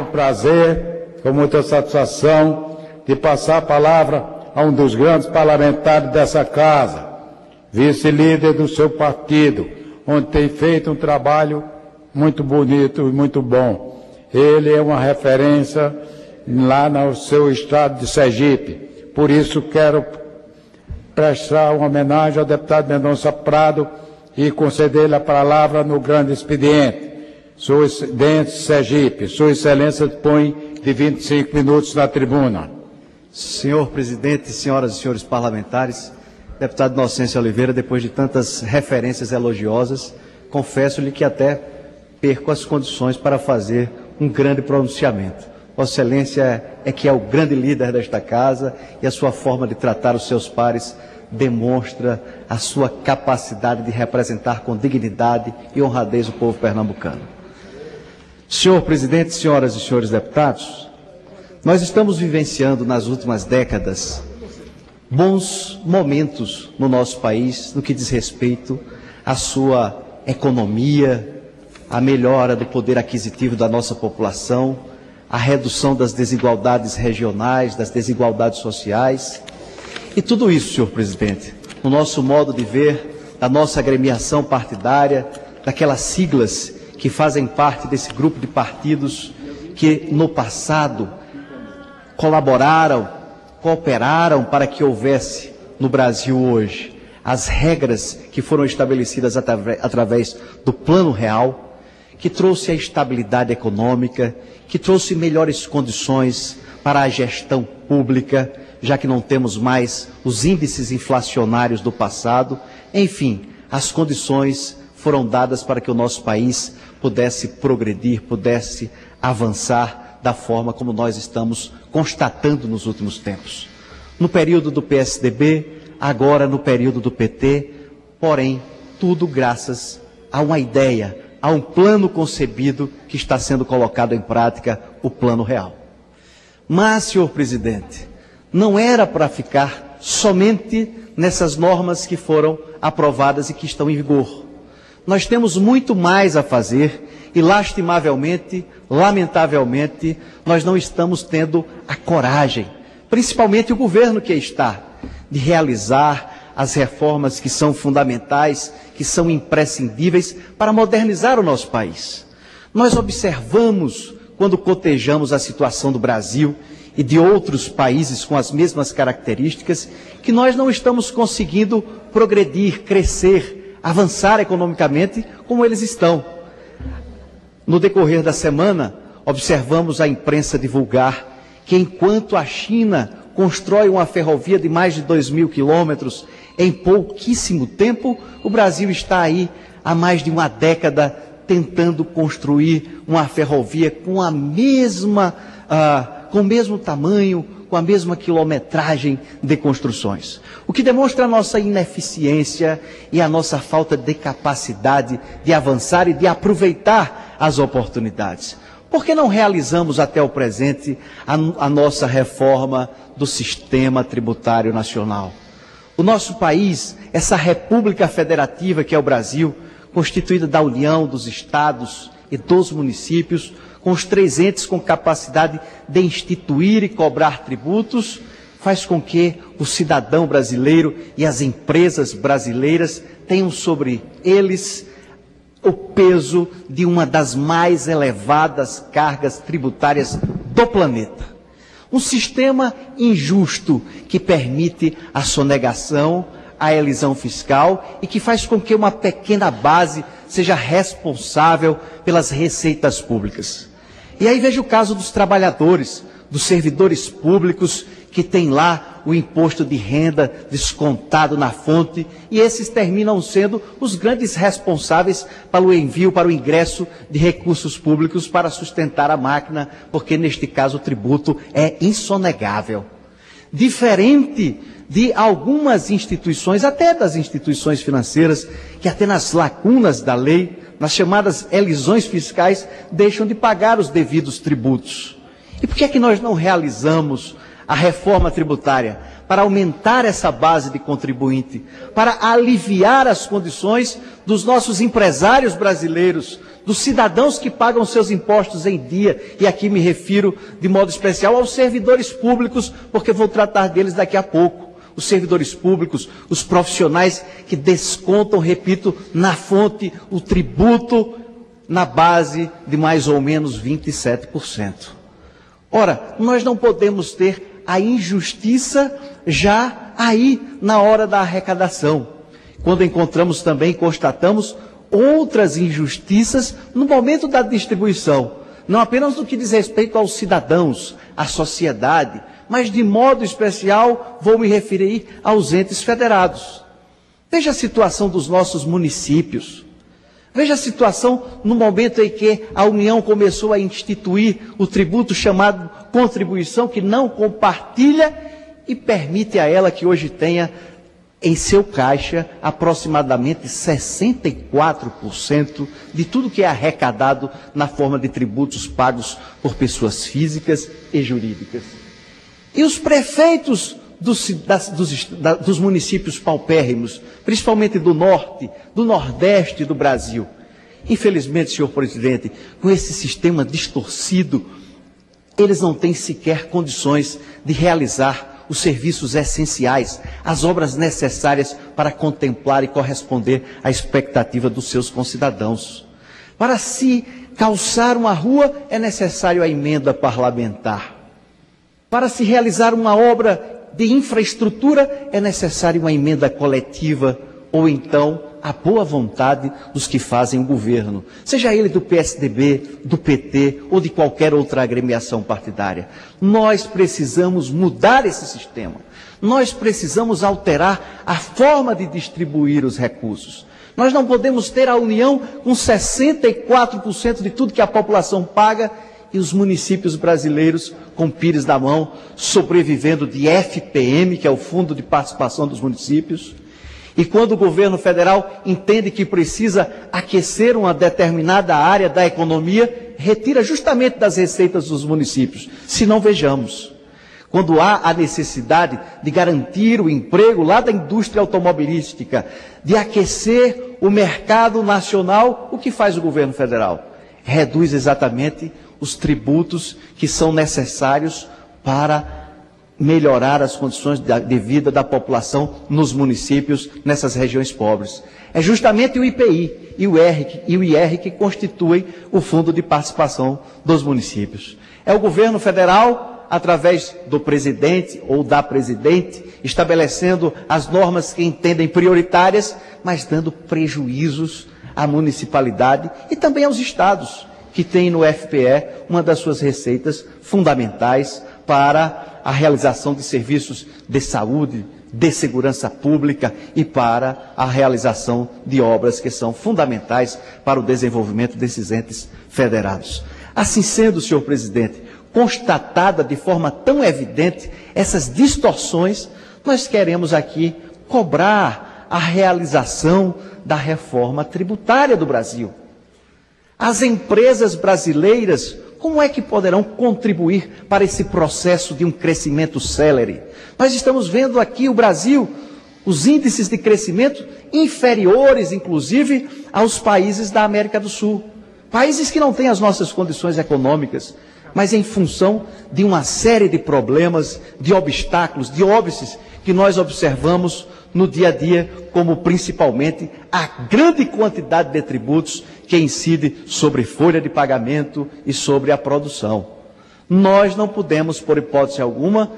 um prazer, com muita satisfação, de passar a palavra a um dos grandes parlamentares dessa casa, vice-líder do seu partido, onde tem feito um trabalho muito bonito e muito bom. Ele é uma referência lá no seu estado de Sergipe. Por isso quero prestar uma homenagem ao deputado Mendonça Prado e conceder-lhe a palavra no grande expediente. Sua Excelência Sergipe, Sua Excelência dispõe de 25 minutos na tribuna. Senhor presidente, senhoras e senhores parlamentares, deputado Inocêncio Oliveira, depois de tantas referências elogiosas, confesso-lhe que até perco as condições para fazer um grande pronunciamento. Vossa Excelência é que é o grande líder desta casa e a sua forma de tratar os seus pares demonstra a sua capacidade de representar com dignidade e honradez o povo pernambucano. Senhor presidente, senhoras e senhores deputados, nós estamos vivenciando nas últimas décadas bons momentos no nosso país no que diz respeito à sua economia, à melhora do poder aquisitivo da nossa população, à redução das desigualdades regionais, das desigualdades sociais. E tudo isso, senhor presidente, no nosso modo de ver, da nossa agremiação partidária, daquelas siglas que fazem parte desse grupo de partidos que no passado colaboraram, cooperaram para que houvesse no Brasil hoje as regras que foram estabelecidas através do Plano Real, que trouxe a estabilidade econômica, que trouxe melhores condições para a gestão pública, já que não temos mais os índices inflacionários do passado. Enfim, as condições foram dadas para que o nosso país pudesse progredir, pudesse avançar da forma como nós estamos constatando nos últimos tempos. No período do PSDB, agora no período do PT, porém, tudo graças a uma ideia, a um plano concebido que está sendo colocado em prática, o Plano Real. Mas, senhor presidente, não era para ficar somente nessas normas que foram aprovadas e que estão em vigor. Nós temos muito mais a fazer e, lastimavelmente, lamentavelmente, nós não estamos tendo a coragem, principalmente o governo que está, de realizar as reformas que são fundamentais, que são imprescindíveis para modernizar o nosso país. Nós observamos, quando cotejamos a situação do Brasil e de outros países com as mesmas características, que nós não estamos conseguindo progredir, crescer, avançar economicamente como eles estão. No decorrer da semana, observamos a imprensa divulgar que enquanto a China constrói uma ferrovia de mais de 2.000 quilômetros em pouquíssimo tempo, o Brasil está aí há mais de uma década tentando construir uma ferrovia com o mesmo tamanho, com a mesma quilometragem de construções. O que demonstra a nossa ineficiência e a nossa falta de capacidade de avançar e de aproveitar as oportunidades. Por que não realizamos até o presente a nossa reforma do sistema tributário nacional? O nosso país, essa república federativa que é o Brasil, constituída da união dos estados e dos municípios, com os 3 entes com capacidade de instituir e cobrar tributos, faz com que o cidadão brasileiro e as empresas brasileiras tenham sobre eles o peso de uma das mais elevadas cargas tributárias do planeta. Um sistema injusto que permite a sonegação, a elisão fiscal e que faz com que uma pequena base seja responsável pelas receitas públicas. E aí veja o caso dos trabalhadores, dos servidores públicos que têm lá o imposto de renda descontado na fonte e esses terminam sendo os grandes responsáveis para o envio, para o ingresso de recursos públicos para sustentar a máquina, porque neste caso o tributo é insonegável. Diferente de algumas instituições, até das instituições financeiras, que até nas lacunas da lei, nas chamadas elisões fiscais, deixam de pagar os devidos tributos. E por que é que nós não realizamos a reforma tributária? Para aumentar essa base de contribuinte, para aliviar as condições dos nossos empresários brasileiros, dos cidadãos que pagam seus impostos em dia, e aqui me refiro de modo especial aos servidores públicos, porque vou tratar deles daqui a pouco. Os servidores públicos, os profissionais que descontam, repito, na fonte o tributo na base de mais ou menos 27%. Ora, nós não podemos ter a injustiça já aí na hora da arrecadação, quando encontramos também, constatamos outras injustiças no momento da distribuição, não apenas no que diz respeito aos cidadãos, à sociedade, mas de modo especial vou me referir aos entes federados. Veja a situação dos nossos municípios. Veja a situação no momento em que a União começou a instituir o tributo chamado contribuição, que não compartilha e permite a ela que hoje tenha em seu caixa aproximadamente 64% de tudo que é arrecadado na forma de tributos pagos por pessoas físicas e jurídicas. E os prefeitos dos municípios paupérrimos, principalmente do norte, do nordeste do Brasil. Infelizmente, senhor presidente, com esse sistema distorcido, eles não têm sequer condições de realizar os serviços essenciais, as obras necessárias para contemplar e corresponder à expectativa dos seus concidadãos. Para se calçar uma rua, é necessário a emenda parlamentar. Para se realizar uma obra de infraestrutura, é necessário uma emenda coletiva, ou então a boa vontade dos que fazem o governo, seja ele do PSDB, do PT ou de qualquer outra agremiação partidária. Nós precisamos mudar esse sistema. Nós precisamos alterar a forma de distribuir os recursos. Nós não podemos ter a União com 64% de tudo que a população paga e os municípios brasileiros com pires na mão, sobrevivendo de FPM, que é o Fundo de Participação dos Municípios. E quando o governo federal entende que precisa aquecer uma determinada área da economia, retira justamente das receitas dos municípios. Se não, vejamos. Quando há a necessidade de garantir o emprego lá da indústria automobilística, de aquecer o mercado nacional, o que faz o governo federal? Reduz exatamente os tributos que são necessários para melhorar as condições de vida da população nos municípios, nessas regiões pobres. É justamente o IPI e o IR que constituem o Fundo de Participação dos Municípios. É o governo federal, através do presidente ou da presidente, estabelecendo as normas que entendem prioritárias, mas dando prejuízos à municipalidade e também aos estados, que têm no FPE uma das suas receitas fundamentais para a realização de serviços de saúde, de segurança pública e para a realização de obras que são fundamentais para o desenvolvimento desses entes federados. Assim sendo, senhor presidente, constatada de forma tão evidente essas distorções, nós queremos aqui cobrar a realização da reforma tributária do Brasil. As empresas brasileiras, como é que poderão contribuir para esse processo de um crescimento célere? Nós estamos vendo aqui o Brasil, os índices de crescimento inferiores, inclusive, aos países da América do Sul. Países que não têm as nossas condições econômicas, mas em função de uma série de problemas, de obstáculos, de óbices que nós observamos no dia a dia, como principalmente a grande quantidade de tributos que incide sobre folha de pagamento e sobre a produção. Nós não podemos, por hipótese alguma,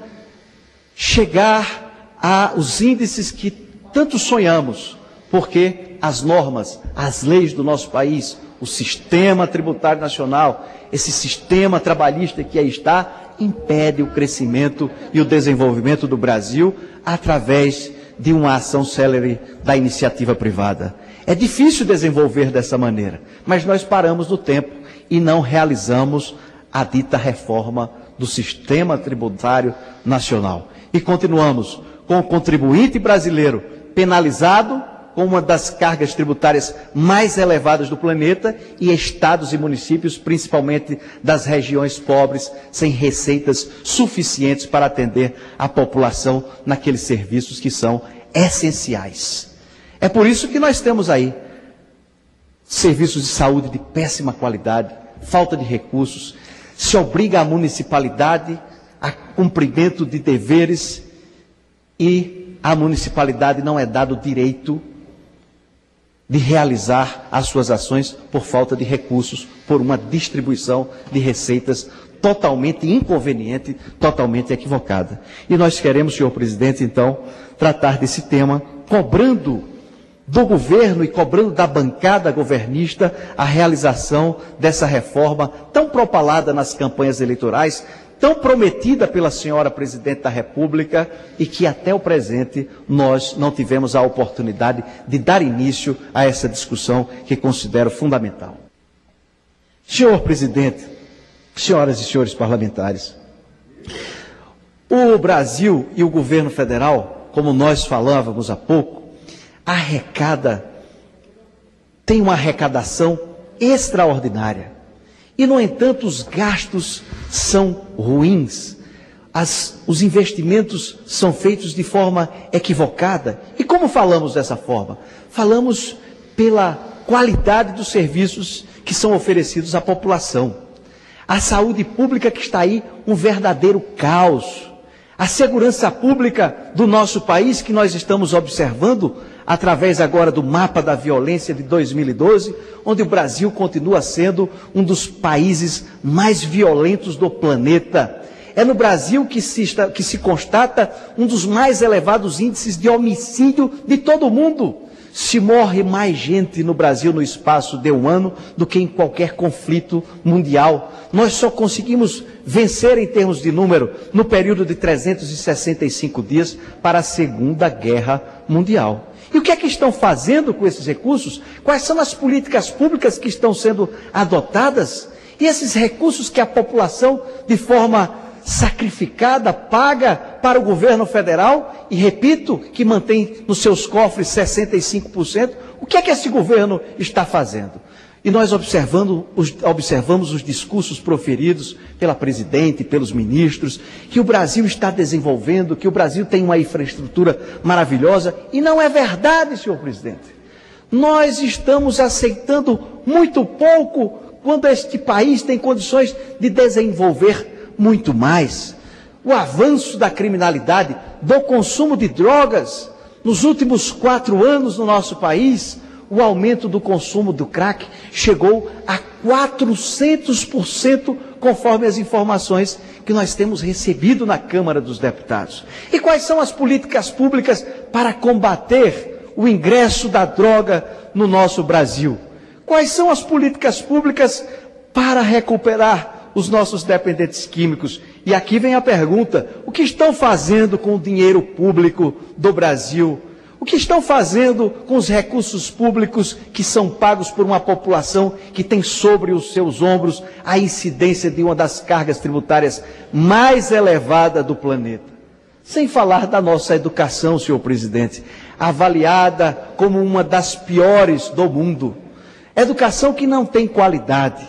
chegar aos índices que tanto sonhamos, porque as normas, as leis do nosso país, o sistema tributário nacional, esse sistema trabalhista que aí está, impede o crescimento e o desenvolvimento do Brasil através de uma ação célere da iniciativa privada. É difícil desenvolver dessa maneira, mas nós paramos no tempo e não realizamos a dita reforma do sistema tributário nacional. E continuamos com o contribuinte brasileiro penalizado com uma das cargas tributárias mais elevadas do planeta e estados e municípios, principalmente das regiões pobres, sem receitas suficientes para atender a população naqueles serviços que são essenciais. É por isso que nós temos aí serviços de saúde de péssima qualidade, falta de recursos, se obriga a municipalidade a cumprimento de deveres e a municipalidade não é dado o direito de realizar as suas ações por falta de recursos, por uma distribuição de receitas totalmente inconveniente, totalmente equivocada. E nós queremos, senhor presidente, então, tratar desse tema, cobrando do governo e cobrando da bancada governista a realização dessa reforma tão propalada nas campanhas eleitorais, tão prometida pela senhora presidente da República e que até o presente nós não tivemos a oportunidade de dar início a essa discussão que considero fundamental. Senhor presidente, senhoras e senhores parlamentares, o Brasil e o governo federal, como nós falávamos há pouco, tem uma arrecadação extraordinária. E, no entanto, os gastos são ruins. Os investimentos são feitos de forma equivocada. E como falamos dessa forma? Falamos pela qualidade dos serviços que são oferecidos à população. A saúde pública que está aí, um verdadeiro caos. A segurança pública do nosso país, que nós estamos observando através agora do mapa da violência de 2012, onde o Brasil continua sendo um dos países mais violentos do planeta. É no Brasil que se constata um dos mais elevados índices de homicídio de todo o mundo. Se morre mais gente no Brasil no espaço de um ano do que em qualquer conflito mundial. Nós só conseguimos vencer em termos de número no período de 365 dias para a Segunda Guerra Mundial. E o que é que estão fazendo com esses recursos? Quais são as políticas públicas que estão sendo adotadas? E esses recursos que a população, de forma sacrificada, paga para o governo federal, e repito, que mantém nos seus cofres 65%, o que é que esse governo está fazendo? E nós observamos os discursos proferidos pela presidente, pelos ministros, que o Brasil está desenvolvendo, que o Brasil tem uma infraestrutura maravilhosa, e não é verdade, senhor presidente. Nós estamos aceitando muito pouco quando este país tem condições de desenvolver muito mais. O avanço da criminalidade, do consumo de drogas, nos últimos 4 anos no nosso país, o aumento do consumo do crack chegou a 400%, conforme as informações que nós temos recebido na Câmara dos Deputados. E quais são as políticas públicas para combater o ingresso da droga no nosso Brasil? Quais são as políticas públicas para recuperar os nossos dependentes químicos? E aqui vem a pergunta: o que estão fazendo com o dinheiro público do Brasil? O que estão fazendo com os recursos públicos que são pagos por uma população que tem sobre os seus ombros a incidência de uma das cargas tributárias mais elevadas do planeta? Sem falar da nossa educação, senhor presidente, avaliada como uma das piores do mundo. Educação que não tem qualidade.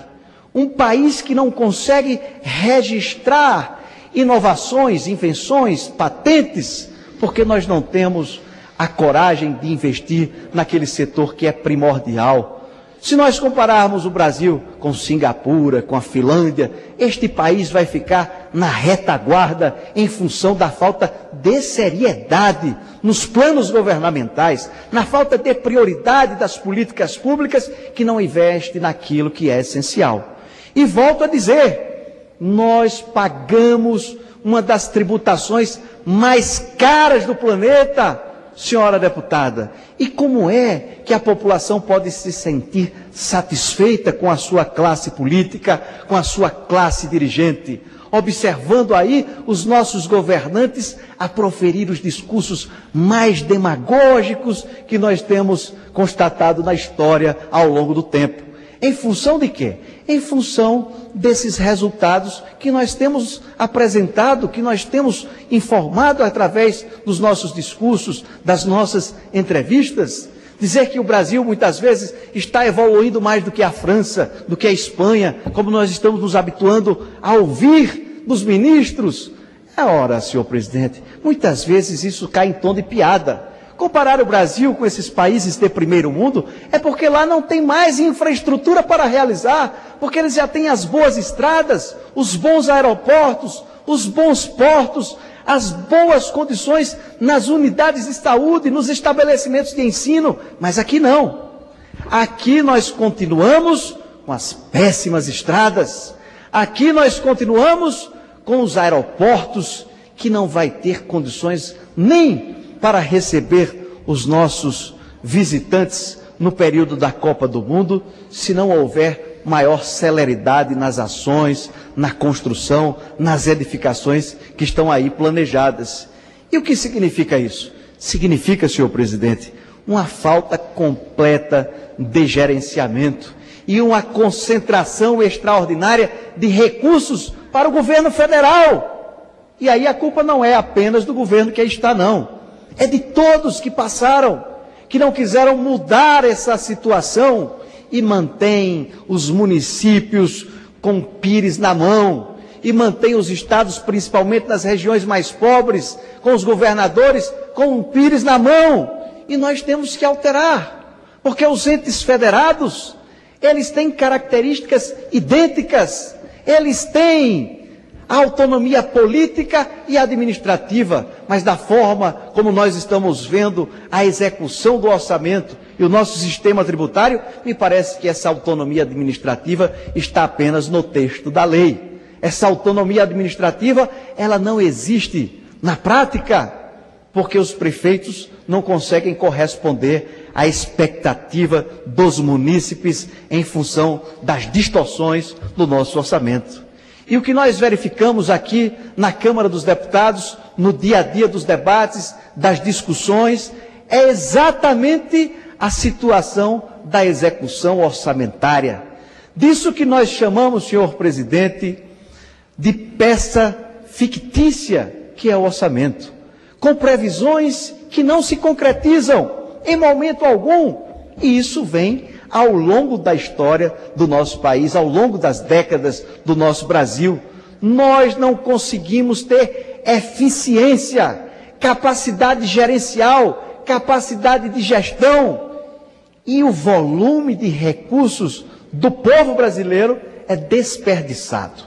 Um país que não consegue registrar inovações, invenções, patentes, porque nós não temos a coragem de investir naquele setor que é primordial. Se nós compararmos o Brasil com Singapura, com a Finlândia, este país vai ficar na retaguarda em função da falta de seriedade nos planos governamentais, na falta de prioridade das políticas públicas que não investe naquilo que é essencial. E volto a dizer, nós pagamos uma das tributações mais caras do planeta, senhora deputada. E como é que a população pode se sentir satisfeita com a sua classe política, com a sua classe dirigente, observando aí os nossos governantes a proferir os discursos mais demagógicos que nós temos constatado na história ao longo do tempo? Em função de quê? Em função desses resultados que nós temos apresentado, que nós temos informado através dos nossos discursos, das nossas entrevistas. Dizer que o Brasil muitas vezes está evoluindo mais do que a França, do que a Espanha, como nós estamos nos habituando a ouvir dos ministros. Ora, senhor presidente, muitas vezes isso cai em tom de piada. Comparar o Brasil com esses países de primeiro mundo é porque lá não tem mais infraestrutura para realizar, porque eles já têm as boas estradas, os bons aeroportos, os bons portos, as boas condições nas unidades de saúde, nos estabelecimentos de ensino, mas aqui não. Aqui nós continuamos com as péssimas estradas, aqui nós continuamos com os aeroportos que não vai ter condições nem para receber os nossos visitantes no período da Copa do Mundo, se não houver maior celeridade nas ações, na construção, nas edificações que estão aí planejadas. E o que significa isso? Significa, senhor presidente, uma falta completa de gerenciamento e uma concentração extraordinária de recursos para o governo federal. E aí a culpa não é apenas do governo que aí está, não. É de todos que passaram, que não quiseram mudar essa situação e mantém os municípios com pires na mão, e mantém os estados, principalmente nas regiões mais pobres, com os governadores com pires na mão. E nós temos que alterar, porque os entes federados, eles têm características idênticas, eles têm a autonomia política e administrativa, mas da forma como nós estamos vendo a execução do orçamento e o nosso sistema tributário, me parece que essa autonomia administrativa está apenas no texto da lei. Essa autonomia administrativa, ela não existe na prática, porque os prefeitos não conseguem corresponder à expectativa dos munícipes em função das distorções do nosso orçamento. E o que nós verificamos aqui na Câmara dos Deputados, no dia a dia dos debates, das discussões, é exatamente a situação da execução orçamentária. Disso que nós chamamos, senhor presidente, de peça fictícia, que é o orçamento, com previsões que não se concretizam em momento algum, e isso vem ao longo da história do nosso país, ao longo das décadas do nosso Brasil. Nós não conseguimos ter eficiência, capacidade gerencial, capacidade de gestão, e o volume de recursos do povo brasileiro é desperdiçado.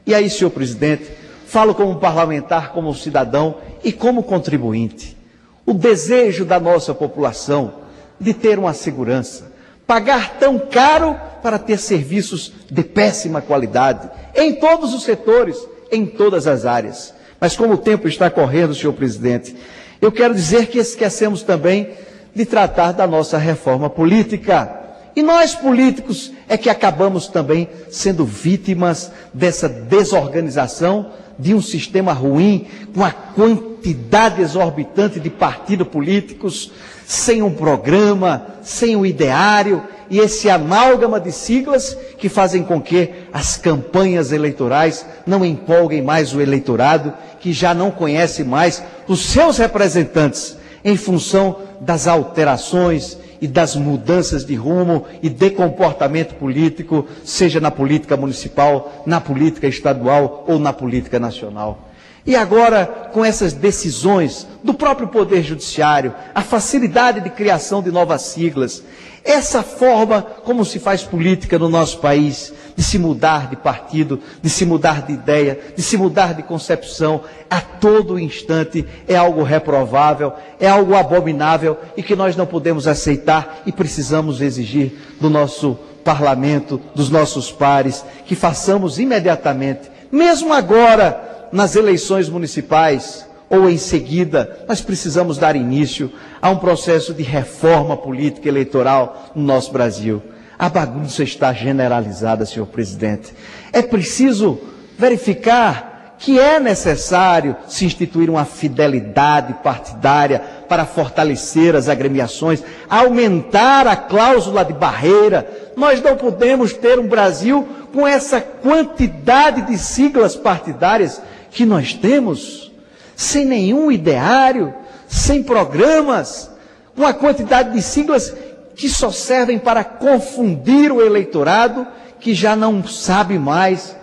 E aí, senhor presidente, falo como parlamentar, como cidadão e como contribuinte. O desejo da nossa população de ter uma segurança, pagar tão caro para ter serviços de péssima qualidade, em todos os setores, em todas as áreas. Mas como o tempo está correndo, senhor presidente, eu quero dizer que esquecemos também de tratar da nossa reforma política. E nós, políticos, é que acabamos também sendo vítimas dessa desorganização de um sistema ruim, com a quantidade exorbitante de partidos políticos, sem um programa, sem um ideário, e esse amálgama de siglas que fazem com que as campanhas eleitorais não empolguem mais o eleitorado, que já não conhece mais os seus representantes, em função das alterações e das mudanças de rumo e de comportamento político, seja na política municipal, na política estadual ou na política nacional. E agora, com essas decisões do próprio Poder Judiciário, a facilidade de criação de novas siglas, essa forma como se faz política no nosso país, de se mudar de partido, de se mudar de ideia, de se mudar de concepção a todo instante, é algo reprovável, é algo abominável e que nós não podemos aceitar e precisamos exigir do nosso parlamento, dos nossos pares, que façamos imediatamente, mesmo agora, nas eleições municipais ou em seguida, nós precisamos dar início a um processo de reforma política eleitoral no nosso Brasil. A bagunça está generalizada, senhor presidente. É preciso verificar que é necessário se instituir uma fidelidade partidária para fortalecer as agremiações, aumentar a cláusula de barreira. Nós não podemos ter um Brasil com essa quantidade de siglas partidárias que nós temos, sem nenhum ideário, sem programas, uma quantidade de siglas que só servem para confundir o eleitorado, que já não sabe mais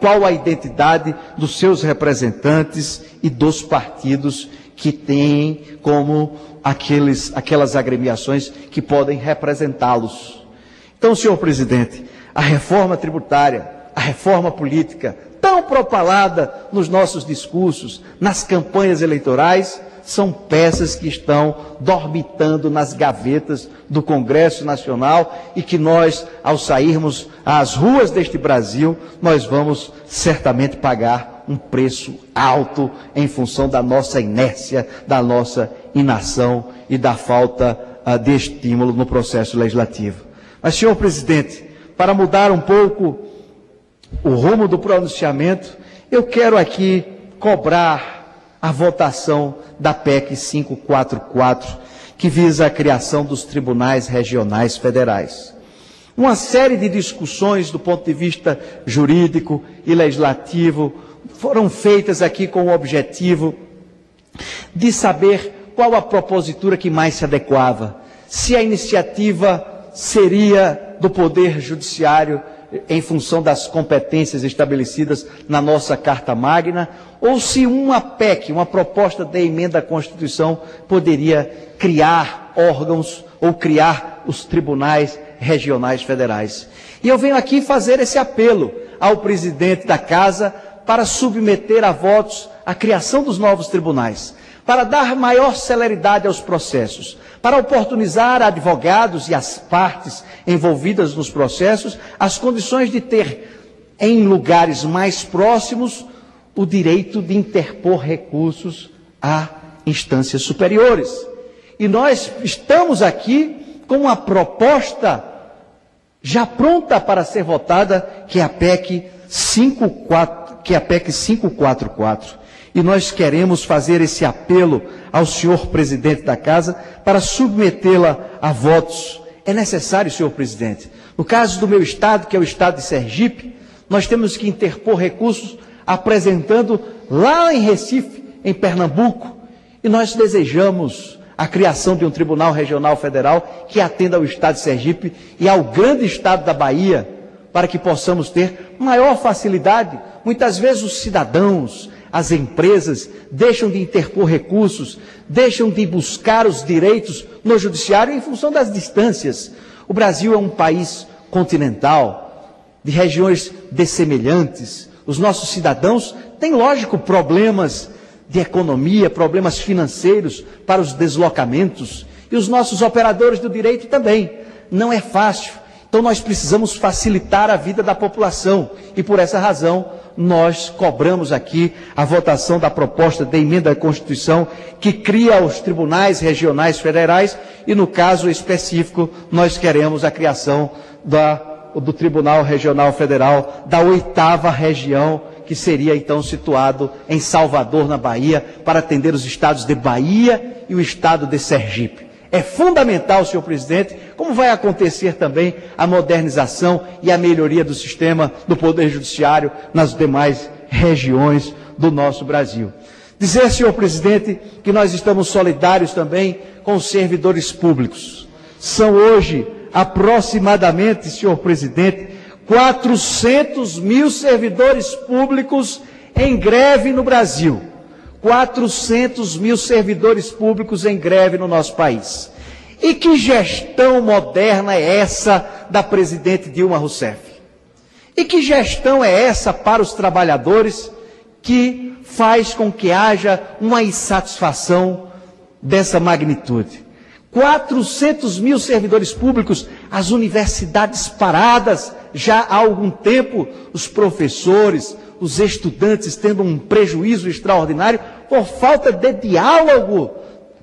qual a identidade dos seus representantes e dos partidos que têm como aquelas agremiações que podem representá-los. Então, senhor presidente, a reforma tributária, a reforma política, tão propalada nos nossos discursos, nas campanhas eleitorais, são peças que estão dormitando nas gavetas do Congresso Nacional e que nós, ao sairmos às ruas deste Brasil, nós vamos certamente pagar um preço alto em função da nossa inércia, da nossa inação e da falta de estímulo no processo legislativo. Mas, senhor presidente, para mudar um pouco o rumo do pronunciamento, eu quero aqui cobrar a votação da PEC 544, que visa a criação dos tribunais regionais federais. Uma série de discussões do ponto de vista jurídico e legislativo foram feitas aqui com o objetivo de saber qual a propositura que mais se adequava, se a iniciativa seria do Poder Judiciário em função das competências estabelecidas na nossa Carta Magna, ou se uma PEC, uma proposta de emenda à Constituição, poderia criar órgãos ou criar os tribunais regionais federais. E eu venho aqui fazer esse apelo ao presidente da Casa para submeter a votos a criação dos novos tribunais, para dar maior celeridade aos processos, para oportunizar a advogados e as partes envolvidas nos processos as condições de ter, em lugares mais próximos, o direito de interpor recursos a instâncias superiores. E nós estamos aqui com uma proposta já pronta para ser votada, que é a PEC 544. E nós queremos fazer esse apelo ao senhor presidente da Casa para submetê-la a votos. É necessário, senhor presidente. No caso do meu estado, que é o estado de Sergipe, nós temos que interpor recursos apresentando lá em Recife, em Pernambuco, e nós desejamos a criação de um Tribunal Regional Federal que atenda ao estado de Sergipe e ao grande estado da Bahia, para que possamos ter maior facilidade. Muitas vezes os cidadãos, as empresas deixam de interpor recursos, deixam de buscar os direitos no judiciário em função das distâncias. O Brasil é um país continental, de regiões dessemelhantes. Os nossos cidadãos têm, lógico, problemas de economia, problemas financeiros para os deslocamentos. E os nossos operadores do direito também. Não é fácil. Então nós precisamos facilitar a vida da população. E por essa razão, nós cobramos aqui a votação da proposta de emenda à Constituição que cria os tribunais regionais federais e, no caso específico, nós queremos a criação do Tribunal Regional Federal da 8ª região, que seria então situado em Salvador, na Bahia, para atender os estados de Bahia e o estado de Sergipe. É fundamental, senhor presidente, como vai acontecer também a modernização e a melhoria do sistema do Poder Judiciário nas demais regiões do nosso Brasil. Dizer, senhor presidente, que nós estamos solidários também com os servidores públicos. São hoje, aproximadamente, senhor presidente, 400 mil servidores públicos em greve no Brasil. 400 mil servidores públicos em greve no nosso país. E que gestão moderna é essa da presidente Dilma Rousseff? E que gestão é essa para os trabalhadores que faz com que haja uma insatisfação dessa magnitude? 400 mil servidores públicos, as universidades paradas já há algum tempo, os professores, os estudantes tendo um prejuízo extraordinário por falta de diálogo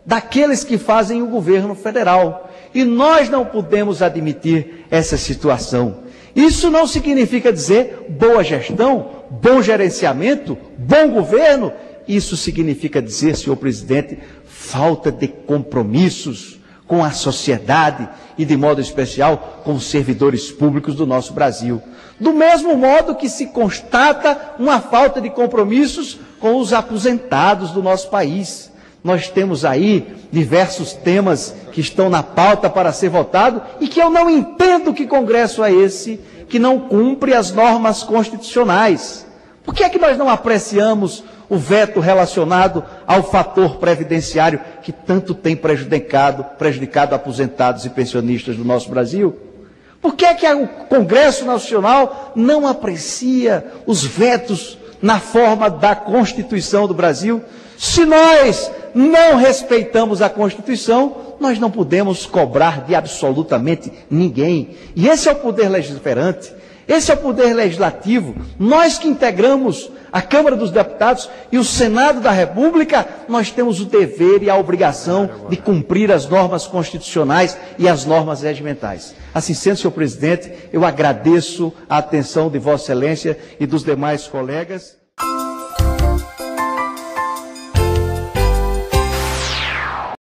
daqueles que fazem o governo federal. E nós não podemos admitir essa situação. Isso não significa dizer boa gestão, bom gerenciamento, bom governo. Isso significa dizer, senhor presidente, falta de compromissos com a sociedade e, de modo especial, com os servidores públicos do nosso Brasil. Do mesmo modo que se constata uma falta de compromissos com os aposentados do nosso país. Nós temos aí diversos temas que estão na pauta para ser votado e que eu não entendo que Congresso é esse que não cumpre as normas constitucionais. Por que é que nós não apreciamos o veto relacionado ao fator previdenciário que tanto tem prejudicado aposentados e pensionistas do nosso Brasil? Por que é que o Congresso Nacional não aprecia os vetos na forma da Constituição do Brasil? Se nós não respeitamos a Constituição, nós não podemos cobrar de absolutamente ninguém. E esse é o poder legislativo, esse é o poder legislativo. Nós que integramos a Câmara dos Deputados e o Senado da República, nós temos o dever e a obrigação de cumprir as normas constitucionais e as normas regimentais. Assim sendo, senhor presidente, eu agradeço a atenção de Vossa Excelência e dos demais colegas.